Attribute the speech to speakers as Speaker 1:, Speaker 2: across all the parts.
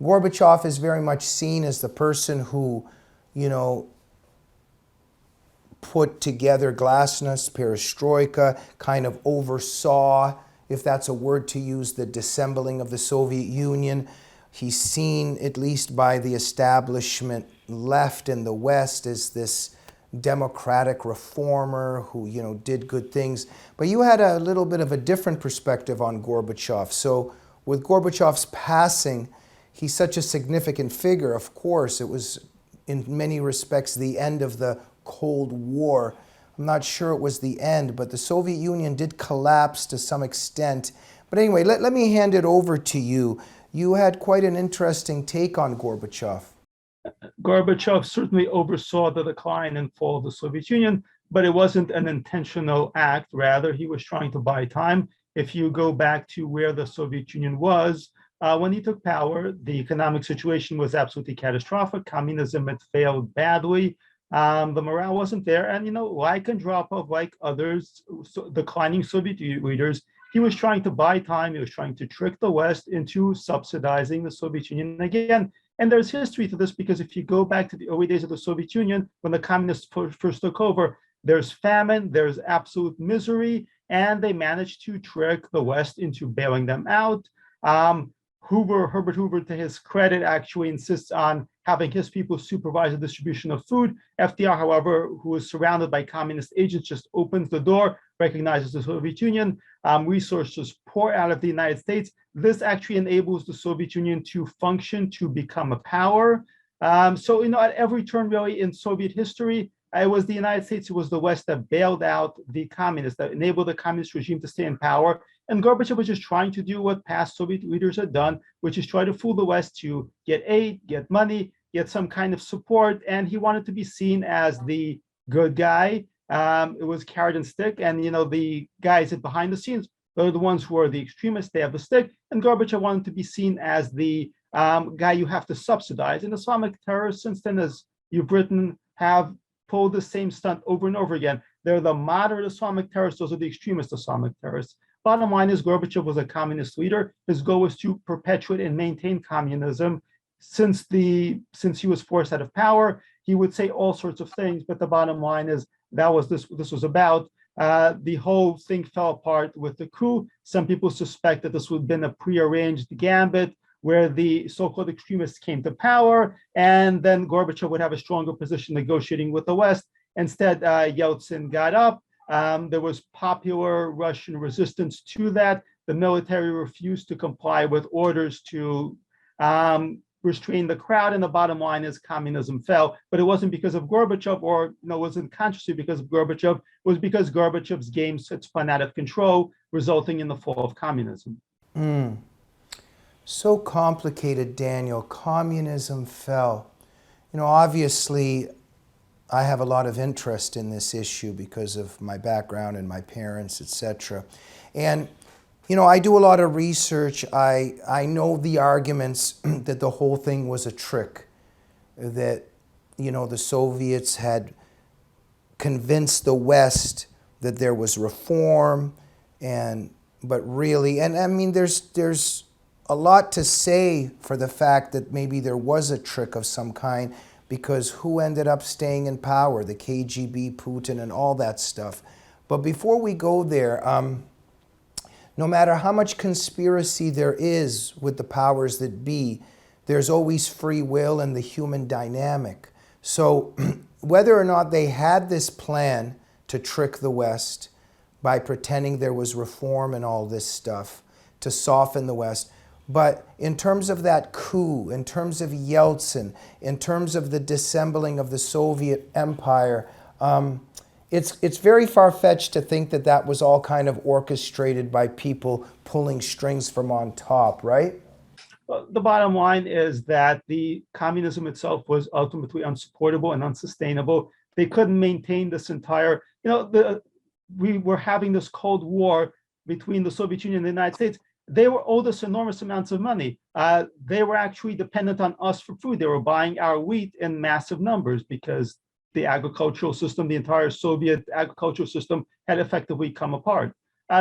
Speaker 1: Gorbachev is very much seen as the person who, you know, put together glasnost, perestroika, kind of oversaw, if that's a word to use, the dissembling of the Soviet Union. He's seen, at least by the establishment left in the West, as this democratic reformer who, you know, did good things. But you had a little bit of a different perspective on Gorbachev. So with Gorbachev's passing, he's such a significant figure. Of course, it was in many respects the end of the Cold War. I'm not sure it was the end, but the Soviet Union did collapse to some extent. But anyway, let me hand it over to you. You had quite an interesting take on Gorbachev.
Speaker 2: Gorbachev certainly oversaw the decline and fall of the Soviet Union, but it wasn't an intentional act. Rather, he was trying to buy time. If you go back to where the Soviet Union was, when he took power, the economic situation was absolutely catastrophic. Communism had failed badly. The morale wasn't there. And, you know, like Andropov, like others, declining Soviet leaders, he was trying to buy time. He was trying to trick the West into subsidizing the Soviet Union again. And there's history to this because if you go back to the early days of the Soviet Union, when the communists first took over, there's famine, there's absolute misery, and they managed to trick the West into bailing them out. Herbert Hoover, to his credit, actually insists on having his people supervise the distribution of food. FDR, however, who is surrounded by communist agents, just opens the door, recognizes the Soviet Union, resources pour out of the United States. This actually enables the Soviet Union to function, to become a power. So, you know, at every turn really in Soviet history, it was the United States, it was the West that bailed out the communists, that enabled the communist regime to stay in power. And Gorbachev was just trying to do what past Soviet leaders had done, which is try to fool the West to get aid, get money, get some kind of support. And he wanted to be seen as the good guy. It was carrot and stick. And, you know, the guys behind the scenes, they're the ones who are the extremists, they have the stick. And Gorbachev wanted to be seen as the guy you have to subsidize. And Islamic terrorists, since then, as you've written, have pulled the same stunt over and over again. They're the moderate Islamic terrorists, those are the extremist Islamic terrorists. Bottom line is Gorbachev was a communist leader. His goal was to perpetuate and maintain communism. Since he was forced out of power, he would say all sorts of things, but the bottom line is that was this was about. The whole thing fell apart with the coup. Some people suspect that this would have been a prearranged gambit where the so-called extremists came to power, and then Gorbachev would have a stronger position negotiating with the West. Instead, Yeltsin got up. There was popular Russian resistance to that. The military refused to comply with orders to restrain the crowd, and the bottom line is communism fell. But it wasn't because of Gorbachev, or it wasn't consciously because of Gorbachev. It was because Gorbachev's game spun out of control, resulting in the fall of communism.
Speaker 1: So complicated, Daniel. Communism fell. You know, obviously, I have a lot of interest in this issue because of my background and my parents, etc. And, you know, I do a lot of research. I know the arguments that the whole thing was a trick, that, you know, the Soviets had convinced the West that there was reform, but really, and I mean, there's a lot to say for the fact that maybe there was a trick of some kind, because who ended up staying in power? The KGB, Putin, and all that stuff. But before we go there, no matter how much conspiracy there is with the powers that be, there's always free will and the human dynamic. So whether or not they had this plan to trick the West by pretending there was reform and all this stuff to soften the West, but in terms of that coup, in terms of Yeltsin, in terms of the dissembling of the Soviet Empire, it's very far-fetched to think that that was all kind of orchestrated by people pulling strings from on top, right?
Speaker 2: Well, the bottom line is that the communism itself was ultimately unsupportable and unsustainable. They couldn't maintain this entire, we were having this Cold War between the Soviet Union and the United States. They were owed us enormous amounts of money. They were actually dependent on us for food. They were buying our wheat in massive numbers because the agricultural system, the entire Soviet agricultural system had effectively come apart.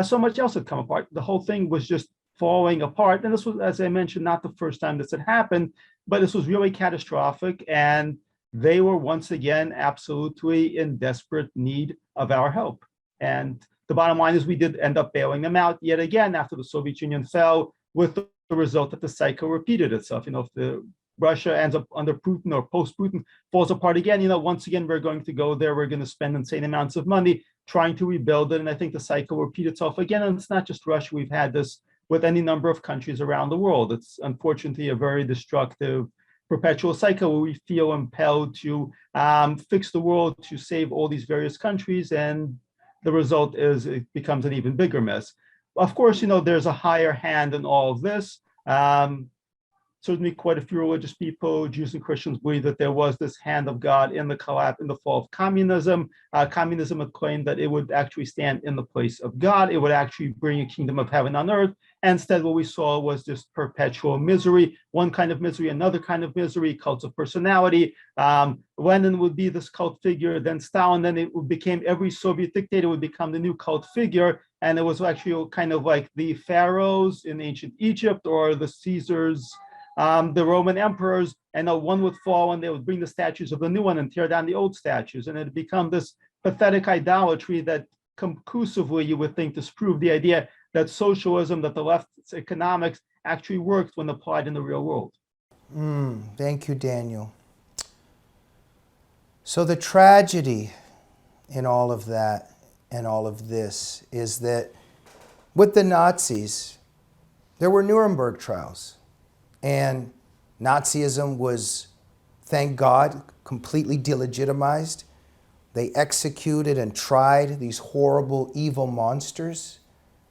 Speaker 2: So much else had come apart. The whole thing was just falling apart. And this was, as I mentioned, not the first time this had happened, but this was really catastrophic. And they were once again absolutely in desperate need of our help. And the bottom line is we did end up bailing them out yet again after the Soviet Union fell, with the result that the cycle repeated itself. If the Russia ends up under Putin or post-Putin falls apart again, once again, we're going to go there. We're going to spend insane amounts of money trying to rebuild it. And I think the cycle will repeat itself again. And it's not just Russia. We've had this with any number of countries around the world. It's unfortunately a very destructive perpetual cycle where we feel impelled to fix the world, to save all these various countries. And the result is it becomes an even bigger mess. Of course, there's a higher hand in all of this. Certainly quite a few religious people, Jews and Christians, believe that there was this hand of God in the collapse, in the fall of communism. Communism had claimed that it would actually stand in the place of God. It would actually bring a kingdom of heaven on earth. And instead, what we saw was just perpetual misery, one kind of misery, another kind of misery, cults of personality. Lenin would be this cult figure, then Stalin, then it became every Soviet dictator would become the new cult figure. And it was actually kind of like the pharaohs in ancient Egypt or the Caesars, the Roman emperors, and one would fall and they would bring the statues of the new one and tear down the old statues. And it had become this pathetic idolatry that conclusively you would think disproved the idea that socialism, that the left's economics actually worked when applied in the real world.
Speaker 1: Thank you, Daniel. So the tragedy in all of that and all of this is that with the Nazis, there were Nuremberg trials. And Nazism was, thank God, completely delegitimized. They executed and tried these horrible, evil monsters.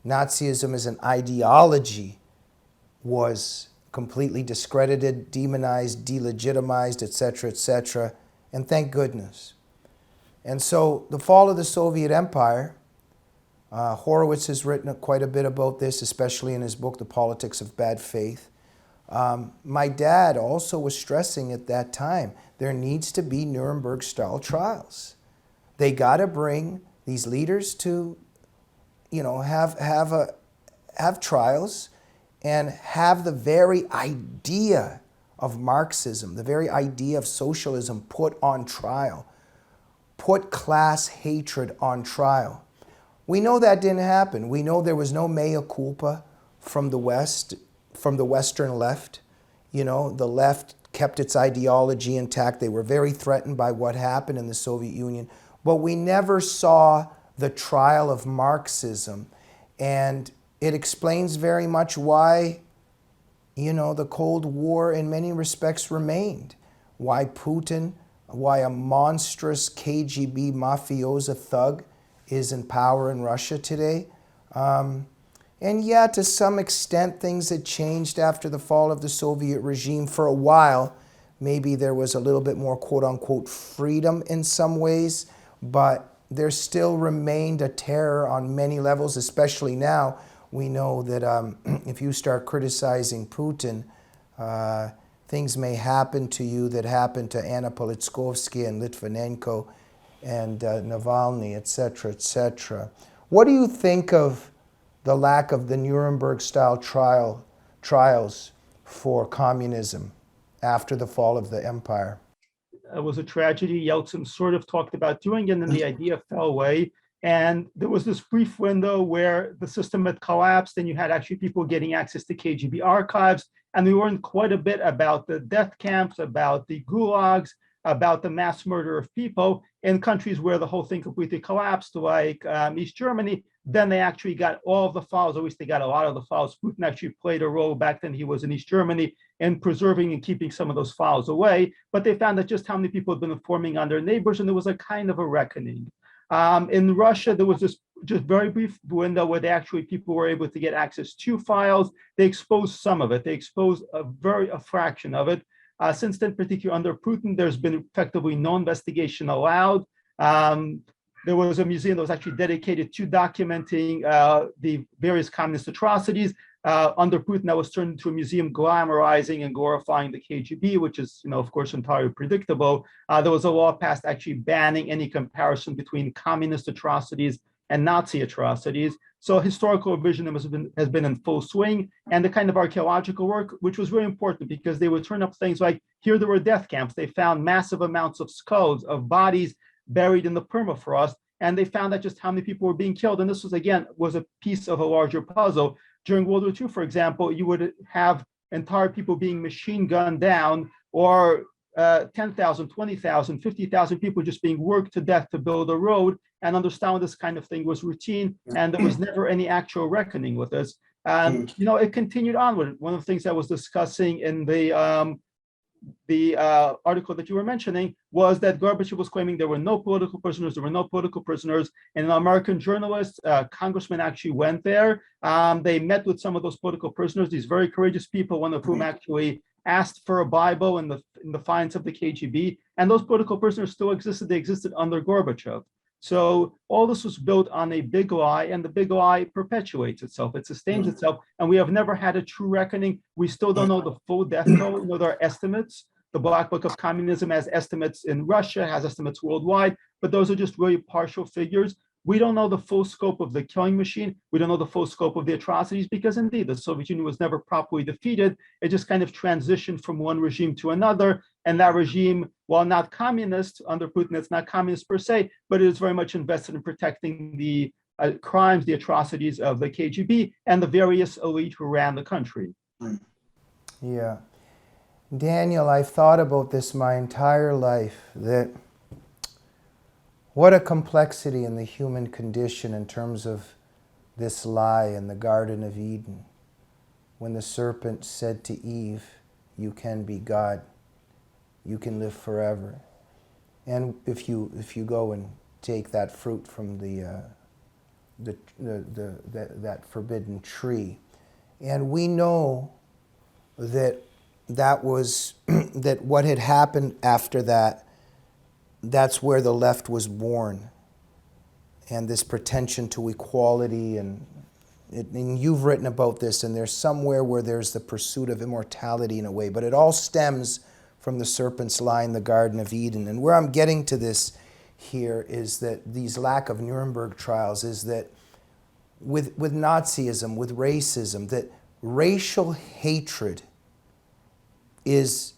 Speaker 1: Nazism as an ideology was completely discredited, demonized, delegitimized, etc., etc., and thank goodness. And so the fall of the Soviet Empire, Horowitz has written quite a bit about this, especially in his book, The Politics of Bad Faith. My dad also was stressing at that time, there needs to be Nuremberg-style trials. They got to bring these leaders to, have trials and have the very idea of Marxism, the very idea of socialism put on trial, put class hatred on trial. We know that didn't happen. We know there was no mea culpa from the West, from the Western left. The left kept its ideology intact. They were very threatened by what happened in the Soviet Union, but we never saw the trial of Marxism. And it explains very much why, the Cold War in many respects remained. Why Putin, why a monstrous KGB mafioso thug is in power in Russia today. And yeah, to some extent, things had changed after the fall of the Soviet regime. For a while, maybe there was a little bit more quote-unquote freedom in some ways, but there still remained a terror on many levels, especially now. We know that if you start criticizing Putin, things may happen to you that happened to Anna Politkovsky and Litvinenko and Navalny, etc., etc. What do you think of the lack of the Nuremberg-style trials for communism after the fall of the empire?
Speaker 2: It was a tragedy. Yeltsin sort of talked about doing it, and then the idea fell away. And there was this brief window where the system had collapsed, and you had actually people getting access to KGB archives. And we learned quite a bit about the death camps, about the gulags, about the mass murder of people in countries where the whole thing completely collapsed, like East Germany. Then they actually got all of the files, or at least they got a lot of the files. Putin actually played a role back then. He was in East Germany in preserving and keeping some of those files away. But they found that just how many people had been informing on their neighbors, and there was a kind of a reckoning. In Russia, there was this just very brief window where people were able to get access to files. They exposed some of it. They exposed a fraction of it. Since then, particularly under Putin, there's been effectively no investigation allowed. There was a museum that was actually dedicated to documenting the various communist atrocities. Under Putin, that was turned into a museum glamorizing and glorifying the KGB, which is, of course, entirely predictable. There was a law passed actually banning any comparison between communist atrocities and Nazi atrocities. So historical revisionism has been in full swing, and the kind of archaeological work, which was really important because they would turn up things like, here there were death camps. They found massive amounts of skulls, of bodies buried in the permafrost, and they found out just how many people were being killed. And this was, again, was a piece of a larger puzzle. During World War II, for example, you would have entire people being machine gunned down, or 10,000, 20,000, 50,000 people just being worked to death to build a road, and understand this kind of thing was routine, and there was never any actual reckoning with this. And it continued on with it. One of the things I was discussing in the article that you were mentioning was that Gorbachev was claiming there were no political prisoners, and an American journalist, congressman, actually went there. They met with some of those political prisoners, these very courageous people, one of whom actually asked for a Bible in the defiance of the KGB, and those political prisoners still existed. They existed under Gorbachev. So all this was built on a big lie, and the big lie perpetuates itself. It sustains itself, and we have never had a true reckoning. We still don't know the full death toll. There are estimates. The Black Book of Communism has estimates in Russia, has estimates worldwide, but those are just really partial figures. We don't know the full scope of the killing machine. We don't know the full scope of the atrocities because, indeed, the Soviet Union was never properly defeated. It just kind of transitioned from one regime to another. And that regime, while not communist under Putin, it's not communist per se, but it is very much invested in protecting the crimes, the atrocities of the KGB and the various elite who ran the country.
Speaker 1: Yeah. Daniel, I've thought about this my entire life, that what a complexity in the human condition in terms of this lie in the Garden of Eden, when the serpent said to Eve, you can be God, you can live forever. And if you go and take that fruit from that forbidden tree, and we know that was that what had happened after that, that's where the left was born, and this pretension to equality, and you've written about this, and there's somewhere where there's the pursuit of immortality in a way, but it all stems from the serpent's lie in the Garden of Eden. And where I'm getting to this here is that these lack of Nuremberg trials is that with Nazism, with racism, that racial hatred is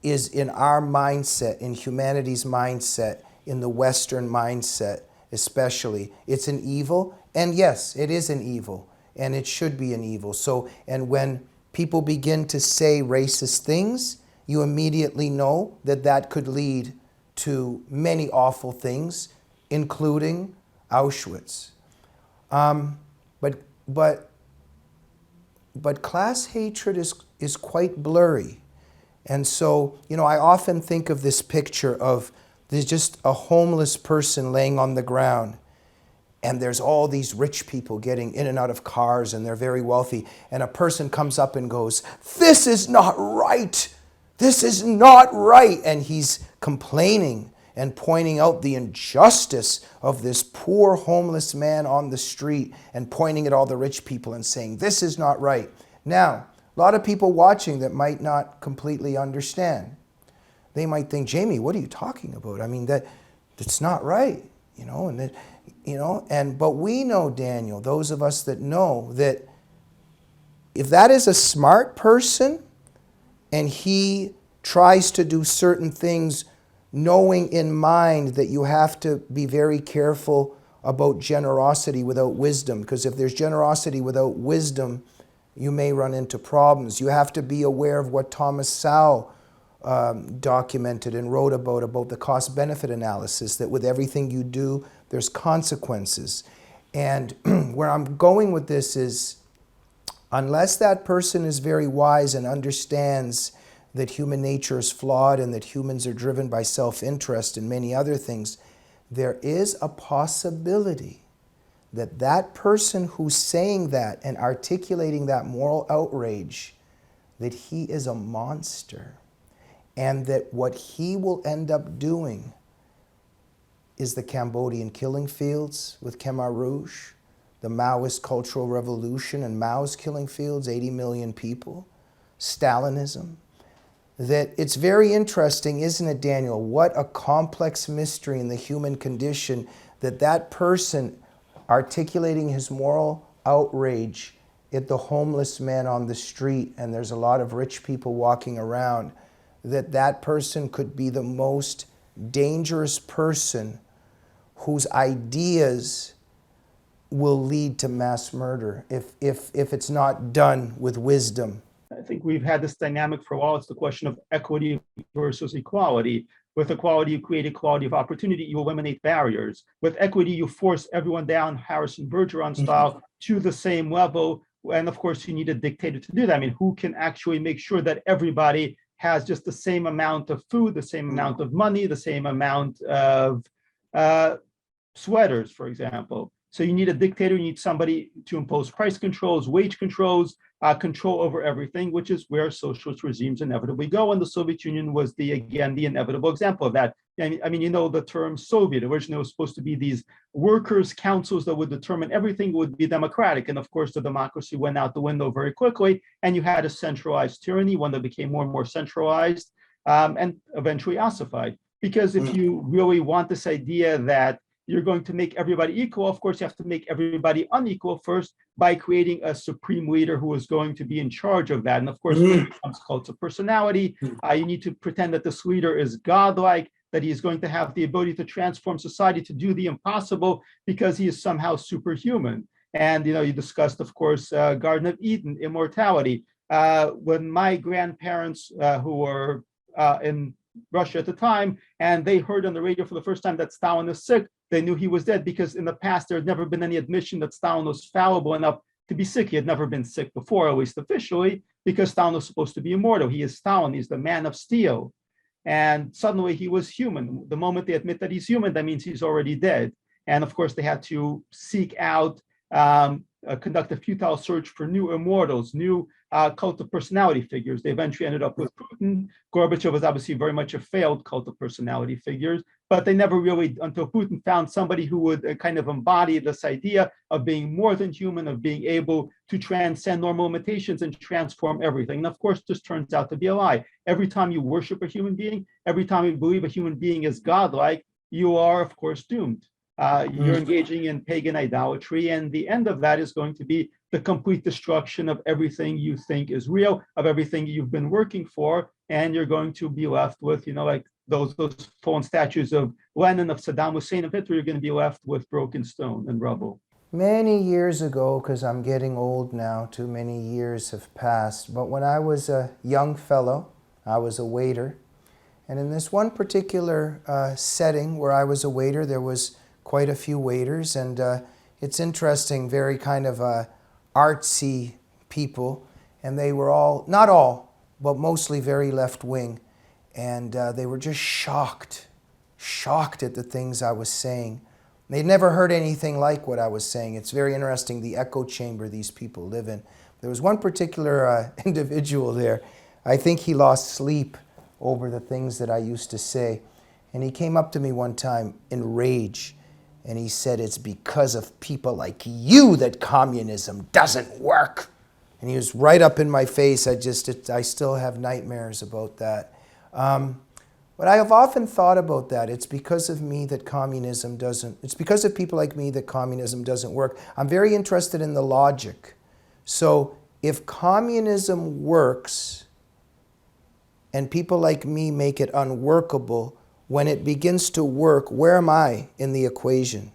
Speaker 1: in our mindset, in humanity's mindset, in the Western mindset especially. It's an evil, and yes, it is an evil, and it should be an evil. So, and when people begin to say racist things, you immediately know that that could lead to many awful things, including Auschwitz. But class hatred is quite blurry. And so, I often think of this picture of there's just a homeless person laying on the ground, and there's all these rich people getting in and out of cars, and they're very wealthy, and a person comes up and goes, "This is not right! This is not right!" And he's complaining and pointing out the injustice of this poor homeless man on the street, and pointing at all the rich people and saying, "This is not right." Now, a lot of people watching that might not completely understand. They might think, "Jamie, what are you talking about? I mean, that's not right, but we know, Daniel, those of us that know, that if that is a smart person and he tries to do certain things knowing in mind that you have to be very careful about generosity without wisdom, because if there's generosity without wisdom, you may run into problems. You have to be aware of what Thomas Sowell documented and wrote about the cost-benefit analysis, that with everything you do, there's consequences. And where I'm going with this is, unless that person is very wise and understands that human nature is flawed and that humans are driven by self-interest and many other things, there is a possibility that that person who's saying that and articulating that moral outrage, that he is a monster, and that what he will end up doing is the Cambodian killing fields with Khmer Rouge, the Maoist Cultural Revolution and Mao's killing fields, 80 million people, Stalinism. That it's very interesting, isn't it, Daniel, what a complex mystery in the human condition, that that person articulating his moral outrage at the homeless man on the street, and there's a lot of rich people walking around, that that person could be the most dangerous person whose ideas will lead to mass murder if it's not done with wisdom.
Speaker 2: I think we've had this dynamic for a while. It's the question of equity versus equality. With equality, you create equality of opportunity, you eliminate barriers. With equity, you force everyone down, Harrison Bergeron style, to the same level. And of course, you need a dictator to do that. I mean, who can actually make sure that everybody has just the same amount of food, the same amount of money, the same amount of sweaters, for example. So you need a dictator, you need somebody to impose price controls, wage controls, control over everything, which is where socialist regimes inevitably go. And the Soviet Union was the inevitable example of that. I mean, you know, the term Soviet originally was supposed to be these workers' councils that would determine everything would be democratic. And of course, the democracy went out the window very quickly. And you had a centralized tyranny, one that became more and more centralized and eventually ossified. Because if you really want this idea that you're going to make everybody equal, of course, you have to make everybody unequal first by creating a supreme leader who is going to be in charge of that. And of course, when it becomes cult of personality, you need to pretend that this leader is godlike, that he is going to have the ability to transform society, to do the impossible, because he is somehow superhuman. And, you know, you discussed, of course, Garden of Eden, immortality. When my grandparents who were in Russia at the time, and they heard on the radio for the first time that Stalin is sick, they knew he was dead, because in the past there had never been any admission that Stalin was fallible enough to be sick. He had never been sick before, at least officially, because Stalin was supposed to be immortal. He is Stalin, he's the man of steel. And suddenly he was human. The moment they admit that he's human, that means he's already dead. And of course, they had to seek out, conduct a futile search for new immortals, new cult of personality figures. They eventually ended up with Putin. Gorbachev was obviously very much a failed cult of personality figures, but they never really, until Putin found somebody who would kind of embody this idea of being more than human, of being able to transcend normal limitations and transform everything. And of course, this turns out to be a lie. Every time you worship a human being, every time you believe a human being is godlike, you are, of course, doomed. You're engaging in pagan idolatry, and the end of that is going to be the complete destruction of everything you think is real, of everything you've been working for, and you're going to be left with, you know, like those fallen statues of Lenin, of Saddam Hussein, of Hitler. You're going to be left with broken stone and rubble.
Speaker 1: Many years ago, because I'm getting old now, too many years have passed, but when I was a young fellow, I was a waiter, and in this one particular setting where I was a waiter, there was quite a few waiters, and it's interesting, very kind of artsy people, and they were all, not all, but mostly very left-wing, and they were just shocked at the things I was saying. They'd never heard anything like what I was saying. It's very interesting, the echo chamber these people live in. There was one particular individual there, I think he lost sleep over the things that I used to say, and he came up to me one time in rage, and he said, "It's because of people like you that communism doesn't work." And he was right up in my face. I still have nightmares about that. But I have often thought about that. It's because of me that communism doesn't, it's because of people like me that communism doesn't work. I'm very interested in the logic. So if communism works and people like me make it unworkable, when it begins to work, where am I in the equation?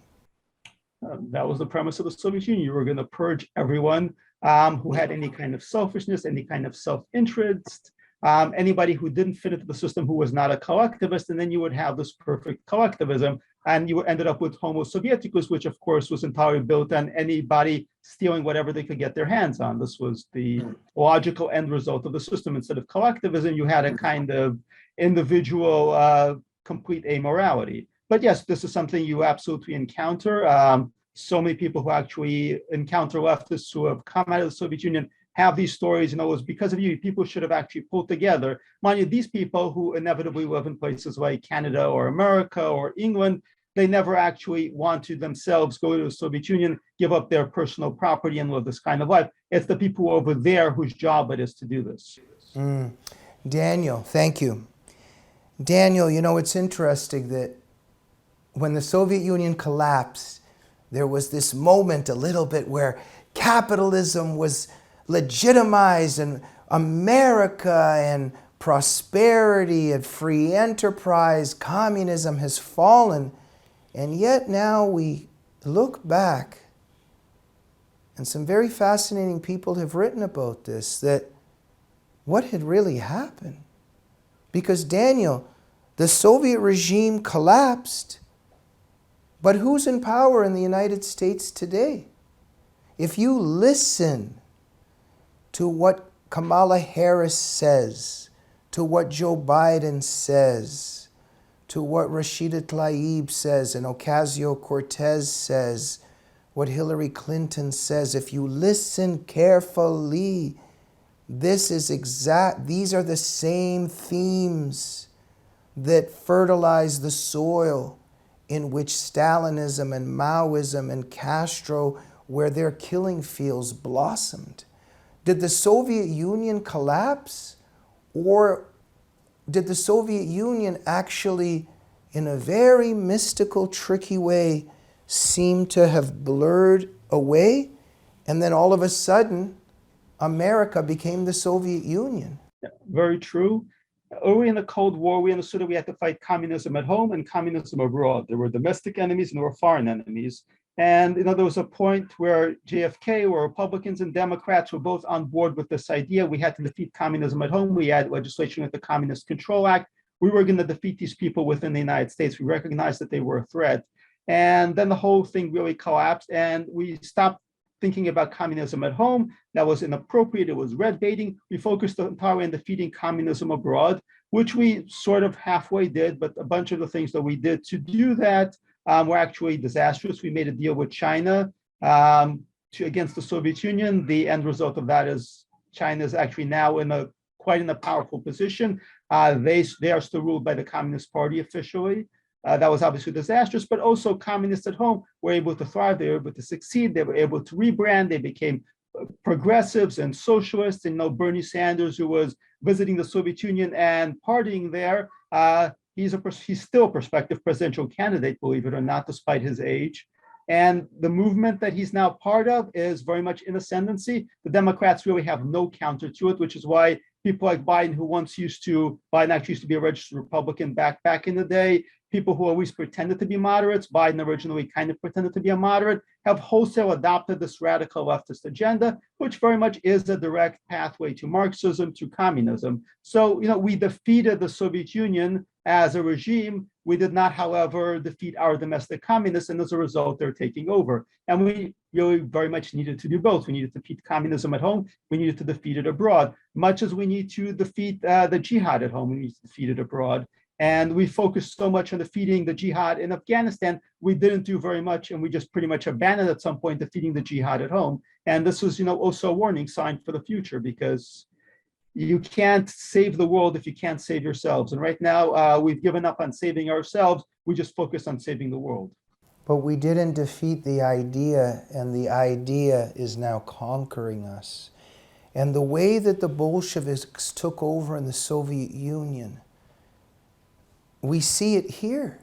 Speaker 2: That was the premise of the Soviet Union. You were going to purge everyone who had any kind of selfishness, any kind of self-interest, anybody who didn't fit into the system, who was not a collectivist, and then you would have this perfect collectivism, and you ended up with Homo Sovieticus, which of course was entirely built on anybody stealing whatever they could get their hands on. This was the logical end result of the system. Instead of collectivism, you had a kind of individual complete amorality. But yes, this is something you absolutely encounter. So many people who actually encounter leftists who have come out of the Soviet Union have these stories, you know, it was because of you. People should have actually pulled together. Mind you, these people who inevitably live in places like Canada or America or England, they never actually want to themselves go to the Soviet Union, give up their personal property and live this kind of life. It's the people over there whose job it is to do this.
Speaker 1: Daniel, thank you. Daniel, you know, it's interesting that when the Soviet Union collapsed, there was this moment a little bit where capitalism was legitimized and America and prosperity and free enterprise, communism has fallen. And yet now we look back, and some very fascinating people have written about this, that what had really happened? Because Daniel, the Soviet regime collapsed, but who's in power in the United States today? If you listen to what Kamala Harris says, to what Joe Biden says, to what Rashida Tlaib says and Ocasio-Cortez says, what Hillary Clinton says, if you listen carefully, these are the same themes that fertilize the soil in which Stalinism and Maoism and Castro, where their killing fields blossomed. Did the Soviet Union collapse? Or did the Soviet Union actually, in a very mystical, tricky way, seem to have blurred away? And then all of a sudden, America became the Soviet Union.
Speaker 2: Yeah, very true. Early in the Cold War, we understood that we had to fight communism at home and communism abroad. There were domestic enemies and there were foreign enemies. And there was a point where JFK, where Republicans and Democrats were both on board with this idea. We had to defeat communism at home. We had legislation with the Communist Control Act. We were going to defeat these people within the United States. We recognized that they were a threat. And then the whole thing really collapsed, and we stopped thinking about communism at home. That was inappropriate. It was red baiting. We focused entirely on defeating communism abroad, which we sort of halfway did, but a bunch of the things that we did to do that were actually disastrous. We made a deal with China against the Soviet Union. The end result of that is China is actually now quite in a powerful position. They are still ruled by the Communist Party officially. That was obviously disastrous, but also communists at home were able to thrive. They were able to succeed. They were able to rebrand. They became progressives and socialists. And Bernie Sanders, who was visiting the Soviet Union and partying there, he's still a prospective presidential candidate, believe it or not, despite his age. And the movement that he's now part of is very much in ascendancy. The Democrats really have no counter to it, which is why people like Biden, Biden actually used to be a registered Republican back in the day, people who always pretended to be moderates, Biden originally kind of pretended to be a moderate, have wholesale adopted this radical leftist agenda, which very much is a direct pathway to Marxism, to communism. So, we defeated the Soviet Union as a regime. We did not, however, defeat our domestic communists, and as a result, they're taking over. And we really very much needed to do both. We needed to defeat communism at home. We needed to defeat it abroad, much as we need to defeat the jihad at home. We need to defeat it abroad. And we focused so much on defeating the jihad in Afghanistan, we didn't do very much, and we just pretty much abandoned at some point defeating the jihad at home. And this was, also a warning sign for the future, because you can't save the world if you can't save yourselves. And right now, we've given up on saving ourselves. We just focus on saving the world.
Speaker 1: But we didn't defeat the idea, and the idea is now conquering us. And the way that the Bolsheviks took over in the Soviet Union, we see it here.